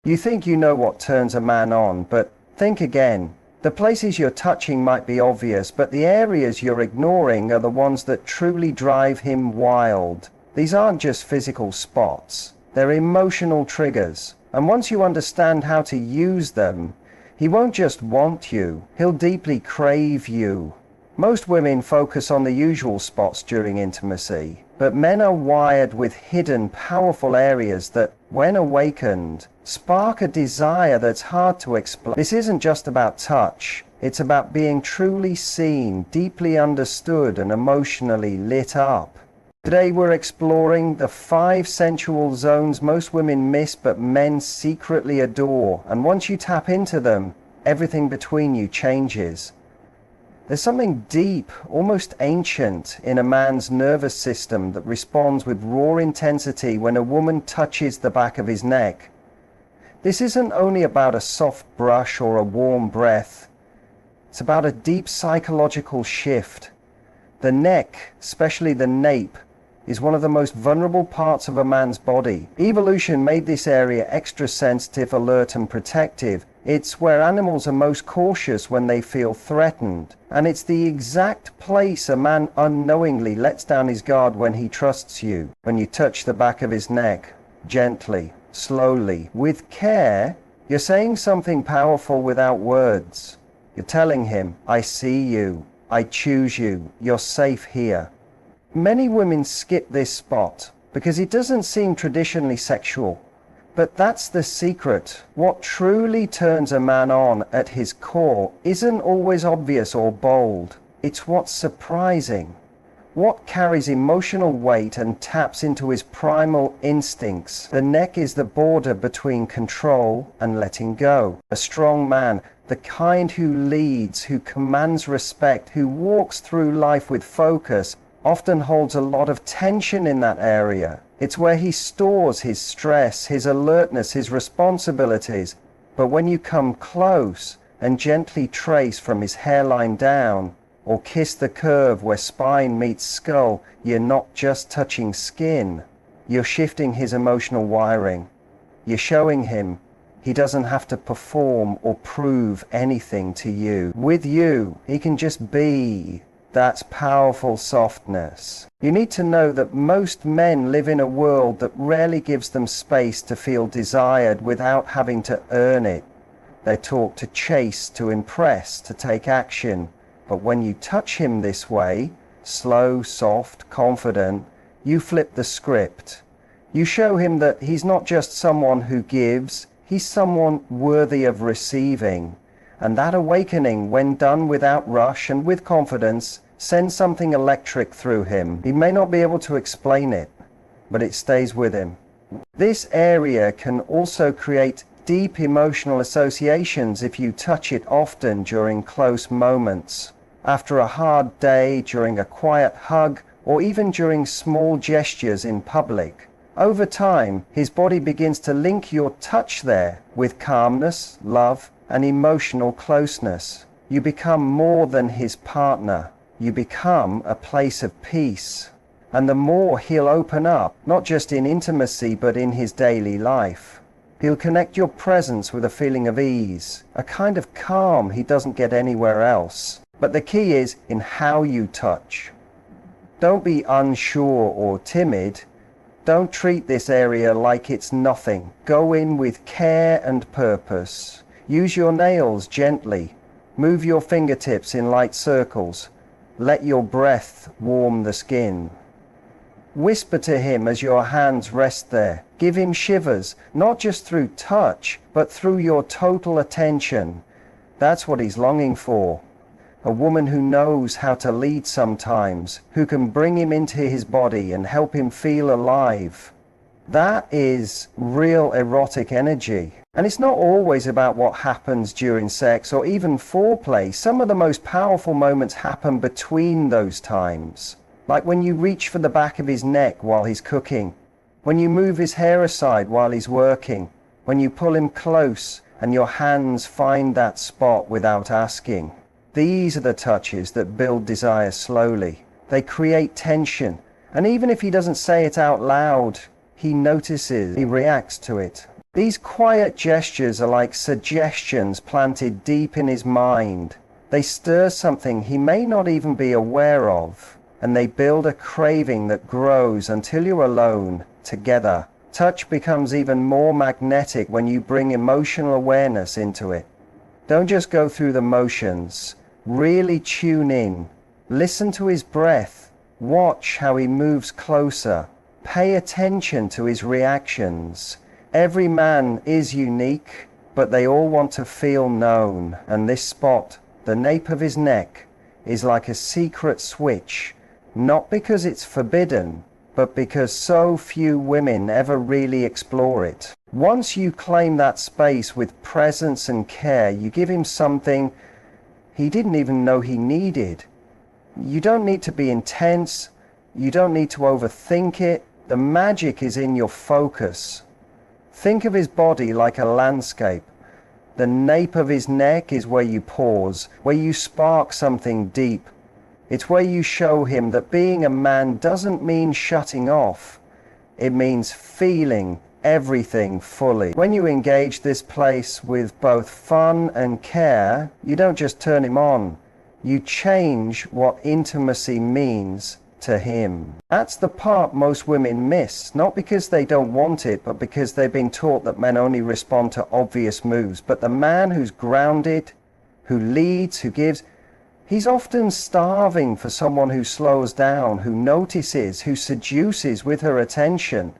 You think you know what turns a man on, but think again. The places you're touching might be obvious, but the areas you're ignoring are the ones that truly drive him wild. These aren't just physical spots, they're emotional triggers. And once you understand how to use them, he won't just want you, he'll deeply crave you. Most women focus on the usual spots during intimacy, but men are wired with hidden, powerful areas that, when awakened, spark a desire that's hard to explain. This isn't just about touch, it's about being truly seen, deeply understood, and emotionally lit up. Today we're exploring the 5 sensual zones most women miss but men secretly adore, and once you tap into them, everything between you changes. There's something deep, almost ancient, in a man's nervous system that responds with raw intensity when a woman touches the back of his neck. This isn't only about a soft brush or a warm breath. It's about a deep psychological shift. The neck, especially the nape, is one of the most vulnerable parts of a man's body. Evolution made this area extra sensitive, alert, and protective. It's where animals are most cautious when they feel threatened. And it's the exact place a man unknowingly lets down his guard when he trusts you. When you touch the back of his neck, gently, slowly, with care, you're saying something powerful without words. You're telling him, I see you, I choose you, you're safe here. Many women skip this spot because it doesn't seem traditionally sexual. But that's the secret. What truly turns a man on at his core isn't always obvious or bold. It's what's surprising. What carries emotional weight and taps into his primal instincts. The neck is the border between control and letting go. A strong man, the kind who leads, who commands respect, who walks through life with focus, often holds a lot of tension in that area. It's where he stores his stress, his alertness, his responsibilities. But when you come close and gently trace from his hairline down, or kiss the curve where spine meets skull, you're not just touching skin. You're shifting his emotional wiring. You're showing him he doesn't have to perform or prove anything to you. With you, he can just be. That's powerful softness. You need to know that most men live in a world that rarely gives them space to feel desired without having to earn it. They're taught to chase, to impress, to take action. But when you touch him this way, slow, soft, confident, you flip the script. You show him that he's not just someone who gives, he's someone worthy of receiving. And that awakening, when done without rush and with confidence, sends something electric through him. He may not be able to explain it, but it stays with him. This area can also create deep emotional associations if you touch it often during close moments. After a hard day, during a quiet hug, or even during small gestures in public. Over time, his body begins to link your touch there with calmness, love, and emotional closeness. You become more than his partner. You become a place of peace. And the more he'll open up, not just in intimacy, but in his daily life. He'll connect your presence with a feeling of ease, a kind of calm he doesn't get anywhere else. But the key is in how you touch. Don't be unsure or timid. Don't treat this area like it's nothing. Go in with care and purpose. Use your nails gently. Move your fingertips in light circles. Let your breath warm the skin. Whisper to him as your hands rest there. Give him shivers, not just through touch, but through your total attention. That's what he's longing for. A woman who knows how to lead sometimes, who can bring him into his body and help him feel alive. That is real erotic energy. And it's not always about what happens during sex or even foreplay. Some of the most powerful moments happen between those times. Like when you reach for the back of his neck while he's cooking, when you move his hair aside while he's working, when you pull him close and your hands find that spot without asking. These are the touches that build desire slowly. They create tension. And even if he doesn't say it out loud, he notices, he reacts to it. These quiet gestures are like suggestions planted deep in his mind. They stir something he may not even be aware of, and they build a craving that grows until you're alone, together. Touch becomes even more magnetic when you bring emotional awareness into it. Don't just go through the motions. Really tune in. Listen to his breath. Watch how he moves closer. Pay attention to his reactions. Every man is unique, but they all want to feel known, and this spot, the nape of his neck, is like a secret switch, not because it's forbidden, but because so few women ever really explore it. Once you claim that space with presence and care, you give him something he didn't even know he needed. You don't need to be intense, you don't need to overthink it. The magic is in your focus. Think of his body like a landscape. The nape of his neck is where you pause, where you spark something deep. It's where you show him that being a man doesn't mean shutting off. It means feeling everything fully. When you engage this place with both fun and care, you don't just turn him on. You change what intimacy means to him. That's the part most women miss, not because they don't want it, but because they've been taught that men only respond to obvious moves. But the man who's grounded, who leads, who gives, he's often starving for someone who slows down, who notices, who seduces with her attention.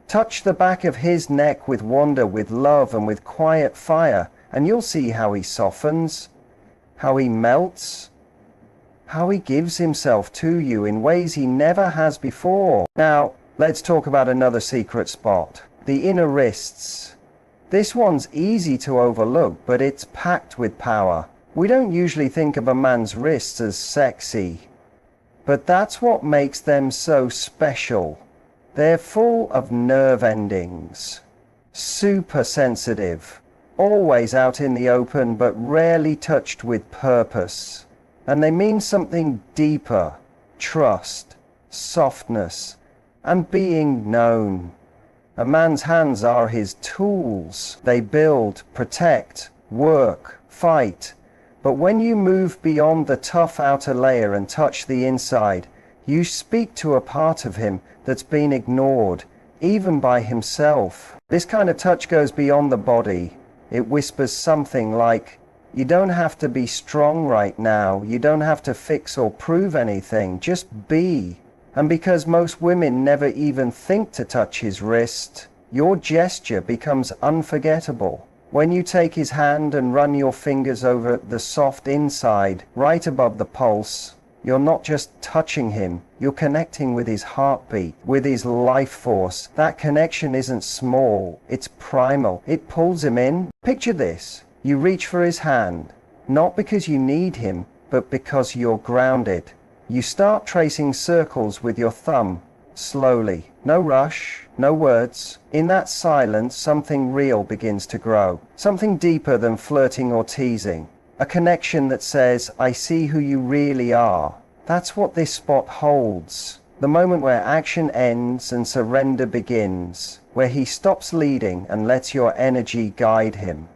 Touch the back of his neck with wonder, with love, and with quiet fire, and you'll see how he softens, how he melts, how he gives himself to you in ways he never has before. Now, let's talk about another secret spot, the inner wrists. This one's easy to overlook, but it's packed with power. We don't usually think of a man's wrists as sexy, but that's what makes them so special. They're full of nerve endings, super sensitive, always out in the open but rarely touched with purpose. And they mean something deeper: trust, softness, and being known. A man's hands are his tools. They build, protect, work, fight. But when you move beyond the tough outer layer and touch the inside, you speak to a part of him that's been ignored, even by himself. This kind of touch goes beyond the body. It whispers something like, "You don't have to be strong right now. You don't have to fix or prove anything. Just be." And because most women never even think to touch his wrist, your gesture becomes unforgettable. When you take his hand and run your fingers over the soft inside, right above the pulse, you're not just touching him, you're connecting with his heartbeat, with his life force. That connection isn't small, it's primal. It pulls him in. Picture this. You reach for his hand, not because you need him, but because you're grounded. You start tracing circles with your thumb, slowly. No rush, no words. In that silence, something real begins to grow. Something deeper than flirting or teasing. A connection that says, "I see who you really are." That's what this spot holds. The moment where action ends and surrender begins, where he stops leading and lets your energy guide him.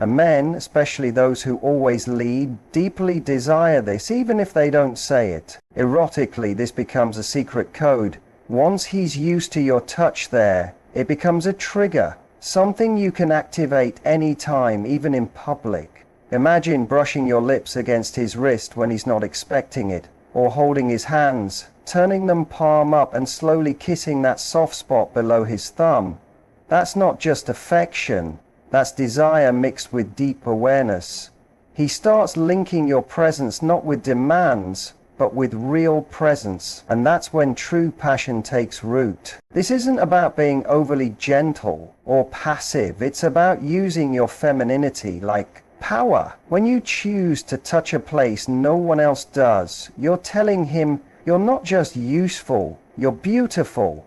And men, especially those who always lead, deeply desire this, even if they don't say it. Erotically, this becomes a secret code. Once he's used to your touch there, it becomes a trigger, something you can activate any time, even in public. Imagine brushing your lips against his wrist when he's not expecting it, or holding his hands, turning them palm up and slowly kissing that soft spot below his thumb. That's not just affection. That's desire mixed with deep awareness. He starts linking your presence not with demands, but with real presence. And that's when true passion takes root. This isn't about being overly gentle or passive. It's about using your femininity like power. When you choose to touch a place no one else does, you're telling him you're not just useful, you're beautiful.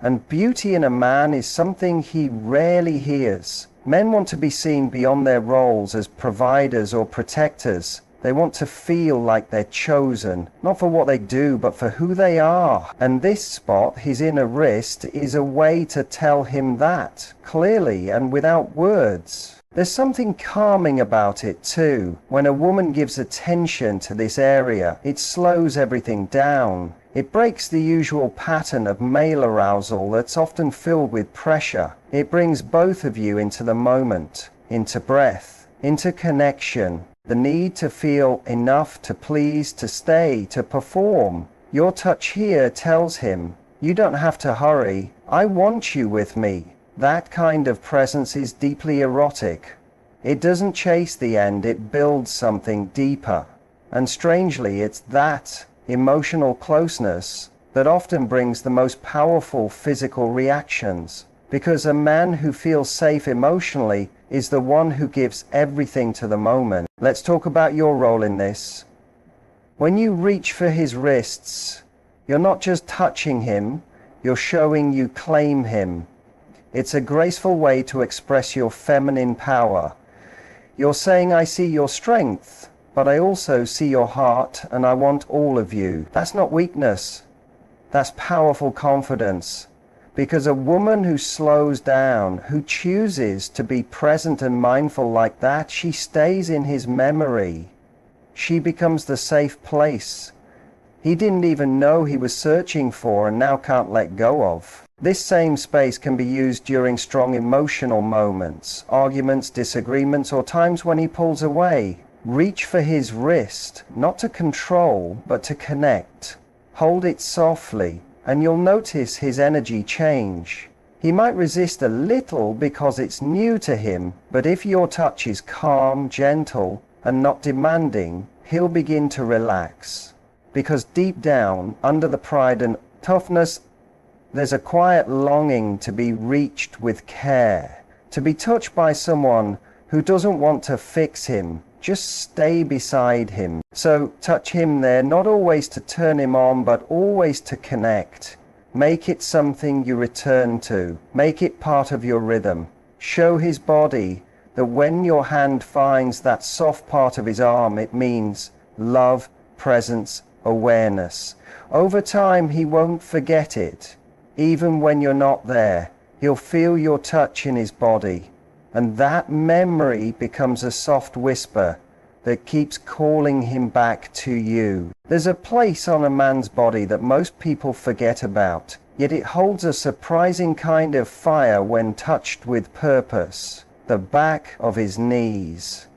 And beauty in a man is something he rarely hears. Men want to be seen beyond their roles as providers or protectors. They want to feel like they're chosen, not for what they do, but for who they are. And this spot, his inner wrist, is a way to tell him that, clearly and without words. There's something calming about it too. When a woman gives attention to this area, it slows everything down. It breaks the usual pattern of male arousal that's often filled with pressure. It brings both of you into the moment, into breath, into connection. The need to feel enough to please, to stay, to perform. Your touch here tells him, you don't have to hurry. I want you with me. That kind of presence is deeply erotic. It doesn't chase the end, it builds something deeper. And strangely, it's that emotional closeness that often brings the most powerful physical reactions. Because a man who feels safe emotionally is the one who gives everything to the moment. Let's talk about your role in this. When you reach for his wrists, you're not just touching him, you're showing you claim him. It's a graceful way to express your feminine power. You're saying, I see your strength, but I also see your heart, and I want all of you. That's not weakness. That's powerful confidence. Because a woman who slows down, who chooses to be present and mindful like that, she stays in his memory. She becomes the safe place he didn't even know he was searching for and now can't let go of. This same space can be used during strong emotional moments, arguments, disagreements, or times when he pulls away. Reach for his wrist, not to control, but to connect. Hold it softly, and you'll notice his energy change. He might resist a little because it's new to him, but if your touch is calm, gentle, and not demanding, he'll begin to relax. Because deep down, under the pride and toughness, there's a quiet longing to be reached with care, to be touched by someone who doesn't want to fix him, just stay beside him. So touch him there, not always to turn him on, but always to connect. Make it something you return to. Make it part of your rhythm. Show his body that when your hand finds that soft part of his arm, it means love, presence, awareness. Over time, he won't forget it. Even when you're not there, he'll feel your touch in his body. And that memory becomes a soft whisper that keeps calling him back to you. There's a place on a man's body that most people forget about, yet it holds a surprising kind of fire when touched with purpose. The back of his knees.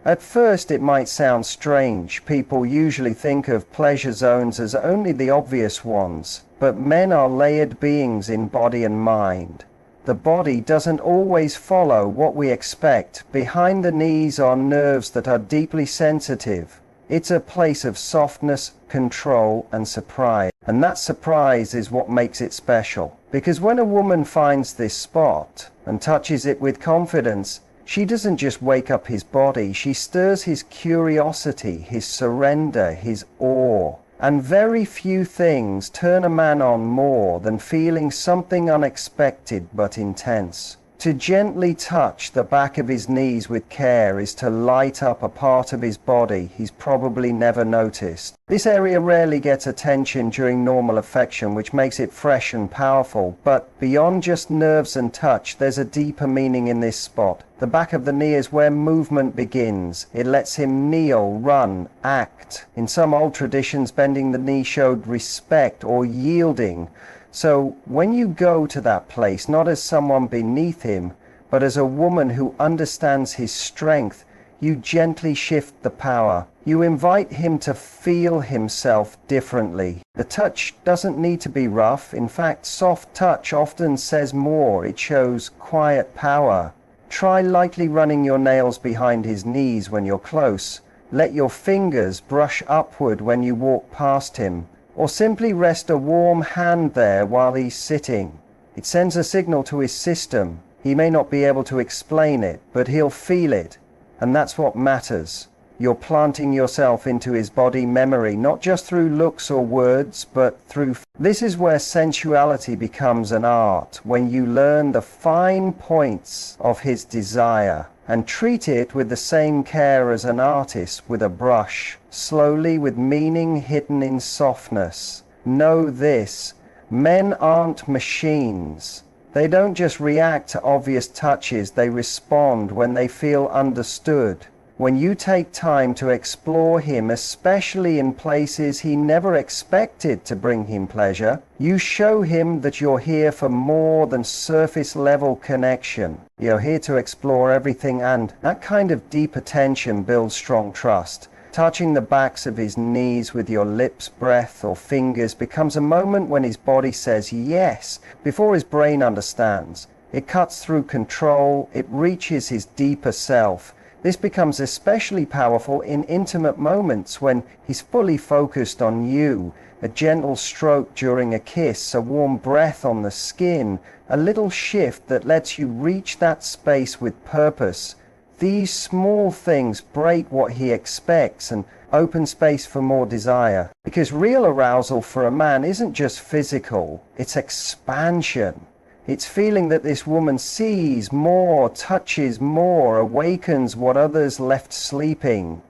At first it might sound strange. People usually think of pleasure zones as only the obvious ones, but men are layered beings in body and mind. The body doesn't always follow what we expect. Behind the knees are nerves that are deeply sensitive. It's a place of softness, control, and surprise. And that surprise is what makes it special. Because when a woman finds this spot and touches it with confidence, she doesn't just wake up his body, she stirs his curiosity, his surrender, his awe. And very few things turn a man on more than feeling something unexpected but intense. To gently touch the back of his knees with care is to light up a part of his body he's probably never noticed. This area rarely gets attention during normal affection, which makes it fresh and powerful, but beyond just nerves and touch, there's a deeper meaning in this spot. The back of the knee is where movement begins. It lets him kneel, run, act. In some old traditions, bending the knee showed respect or yielding. So when you go to that place, not as someone beneath him, but as a woman who understands his strength, you gently shift the power. You invite him to feel himself differently. The touch doesn't need to be rough. In fact, soft touch often says more. It shows quiet power. Try lightly running your nails behind his knees when you're close. Let your fingers brush upward when you walk past him. Or simply rest a warm hand there while he's sitting. It sends a signal to his system. He may not be able to explain it, but he'll feel it. And that's what matters. You're planting yourself into his body memory, not just through looks or words, but through... This is where sensuality becomes an art, when you learn the fine points of his desire. and treat it with the same care as an artist with a brush, slowly, with meaning hidden in softness. Know this: men aren't machines. They don't just react to obvious touches, they respond when they feel understood. When you take time to explore him, especially in places he never expected to bring him pleasure, you show him that you're here for more than surface level connection. You're here to explore everything, and that kind of deep attention builds strong trust. Touching the backs of his knees with your lips, breath, or fingers becomes a moment when his body says yes before his brain understands. It cuts through control, it reaches his deeper self. This becomes especially powerful in intimate moments when he's fully focused on you. A gentle stroke during a kiss, a warm breath on the skin, a little shift that lets you reach that space with purpose. These small things break what he expects and open space for more desire. Because real arousal for a man isn't just physical, it's expansion. It's feeling that this woman sees more, touches more, awakens what others left sleeping.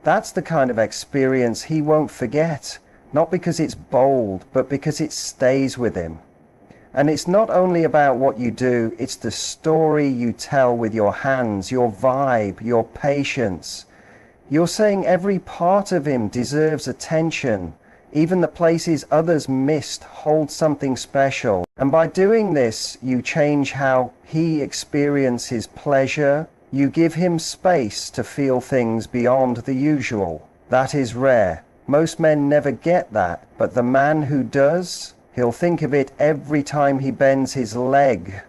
That's the kind of experience he won't forget, not because it's bold, but because it stays with him. And it's not only about what you do, it's the story you tell with your hands, your vibe, your patience. You're saying every part of him deserves attention. Even the places others missed hold something special. And by doing this, you change how he experiences pleasure. You give him space to feel things beyond the usual. That is rare. Most men never get that, but the man who does, he'll think of it every time he bends his leg,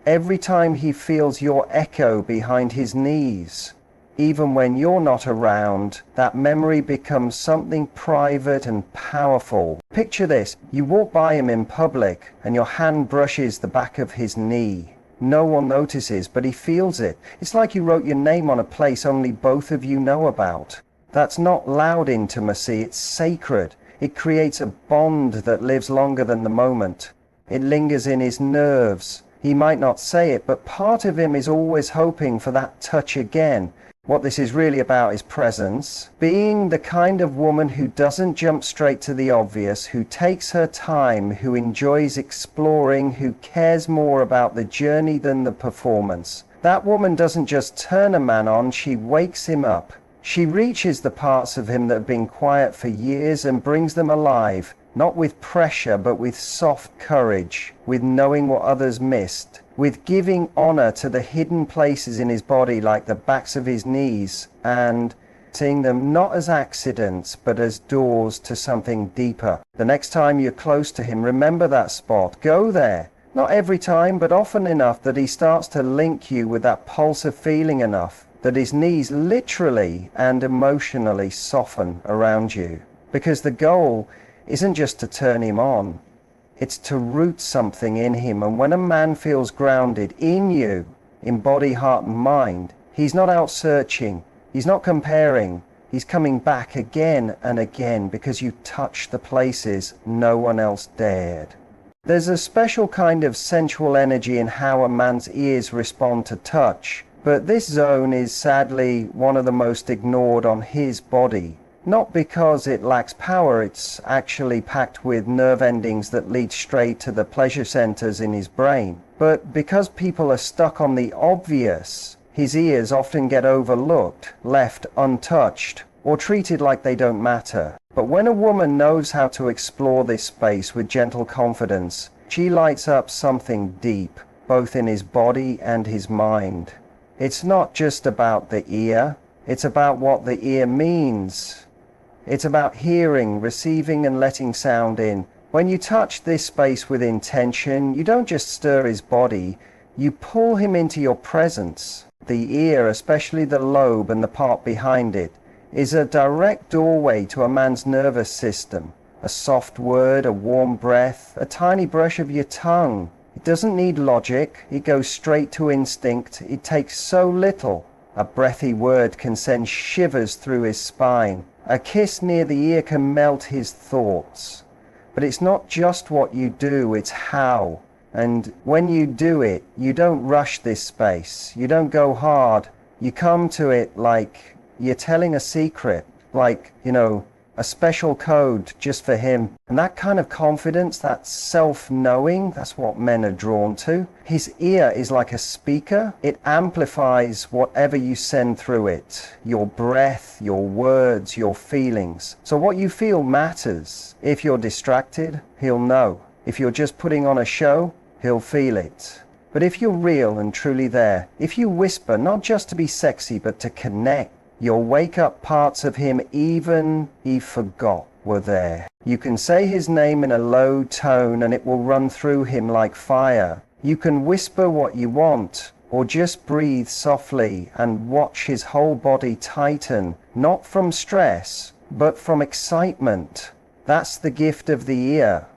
every time he feels your echo behind his knees. Even when you're not around, that memory becomes something private and powerful. Picture this: you walk by him in public and your hand brushes the back of his knee. No one notices, but he feels it. It's like you wrote your name on a place only both of you know about. That's not loud intimacy, it's sacred. It creates a bond that lives longer than the moment. It lingers in his nerves. He might not say it, but part of him is always hoping for that touch again. What this is really about is presence. Being the kind of woman who doesn't jump straight to the obvious, who takes her time, who enjoys exploring, who cares more about the journey than the performance. That woman doesn't just turn a man on, she wakes him up. She reaches the parts of him that have been quiet for years and brings them alive, not with pressure, but with soft courage, with knowing what others missed, with giving honor to the hidden places in his body like the backs of his knees, and seeing them not as accidents, but as doors to something deeper. The next time you're close to him, remember that spot. Go there. Not every time, but often enough that he starts to link you with that pulse of feeling enough that his knees literally and emotionally soften around you. Because the goal isn't just to turn him on, it's to root something in him. And when a man feels grounded in you, in body, heart and mind, he's not out searching, he's not comparing, he's coming back again and again because you touch the places no one else dared. There's a special kind of sensual energy in how a man's ears respond to touch. But this zone is sadly one of the most ignored on his body. Not because it lacks power, it's actually packed with nerve endings that lead straight to the pleasure centers in his brain. But because people are stuck on the obvious, his ears often get overlooked, left untouched, or treated like they don't matter. But when a woman knows how to explore this space with gentle confidence, she lights up something deep, both in his body and his mind. It's not just about the ear, it's about what the ear means. It's about hearing, receiving and letting sound in. When you touch this space with intention, you don't just stir his body, you pull him into your presence. The ear, especially the lobe and the part behind it, is a direct doorway to a man's nervous system. A soft word, a warm breath, a tiny brush of your tongue. It doesn't need logic, it goes straight to instinct. It takes so little. A breathy word can send shivers through his spine. A kiss near the ear can melt his thoughts. But it's not just what you do, it's how. And when you do it, you don't rush this space. You don't go hard. You come to it like you're telling a secret, like, a special code just for him. And that kind of confidence, that self-knowing, that's what men are drawn to. His ear is like a speaker. It amplifies whatever you send through it. Your breath, your words, your feelings. So what you feel matters. If you're distracted, he'll know. If you're just putting on a show, he'll feel it. But if you're real and truly there, if you whisper, not just to be sexy, but to connect, you'll wake up parts of him even he forgot were there. You can say his name in a low tone and it will run through him like fire. You can whisper what you want, or just breathe softly and watch his whole body tighten, not from stress, but from excitement. That's the gift of the ear.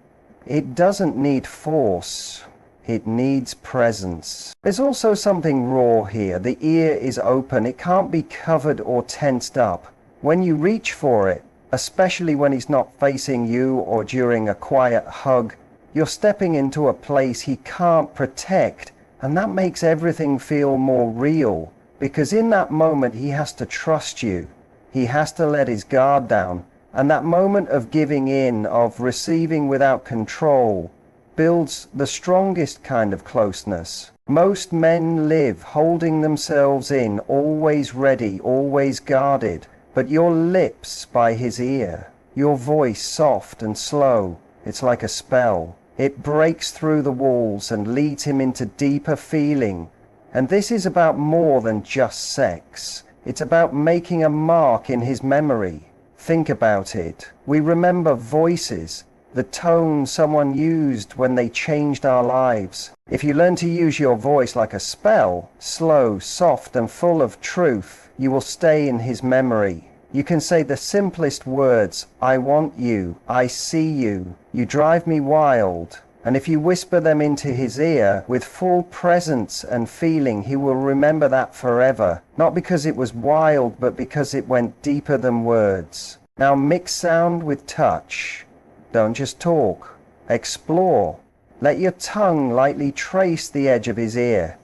It doesn't need force. It needs presence. There's also something raw here. The ear is open. It can't be covered or tensed up. When you reach for it, especially when he's not facing you or during a quiet hug, you're stepping into a place he can't protect, and that makes everything feel more real, because in that moment he has to trust you. He has to let his guard down, and that moment of giving in, of receiving without control, builds the strongest kind of closeness. Most men live holding themselves in, always ready, always guarded, but your lips by his ear, your voice soft and slow, it's like a spell. It breaks through the walls and leads him into deeper feeling. And this is about more than just sex. It's about making a mark in his memory. Think about it. We remember voices, the tone someone used when they changed our lives. If you learn to use your voice like a spell, slow, soft, and full of truth, you will stay in his memory. You can say the simplest words, I want you, I see you, you drive me wild. And if you whisper them into his ear with full presence and feeling, he will remember that forever. Not because it was wild, but because it went deeper than words. Now mix sound with touch. Don't just talk. Explore. Let your tongue lightly trace the edge of his ear.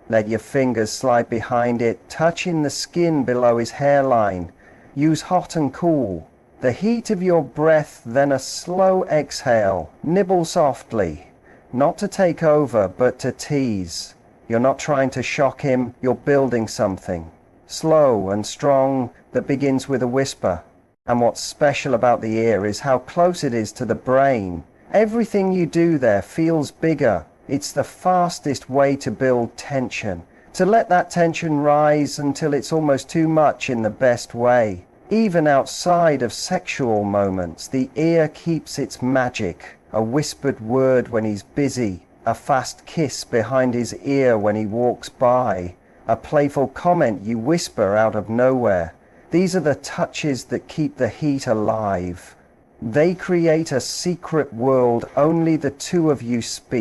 Let your fingers slide behind it, touching the skin below his hairline. Use hot and cool. The heat of your breath, then a slow exhale. Nibble softly. Not to take over, but to tease. You're not trying to shock him, you're building something. Slow and strong that begins with a whisper. And what's special about the ear is how close it is to the brain. Everything you do there feels bigger. It's the fastest way to build tension. To let that tension rise until it's almost too much in the best way. Even outside of sexual moments, the ear keeps its magic. A whispered word when he's busy. A fast kiss behind his ear when he walks by. A playful comment you whisper out of nowhere. These are the touches that keep the heat alive. They create a secret world only the two of you speak.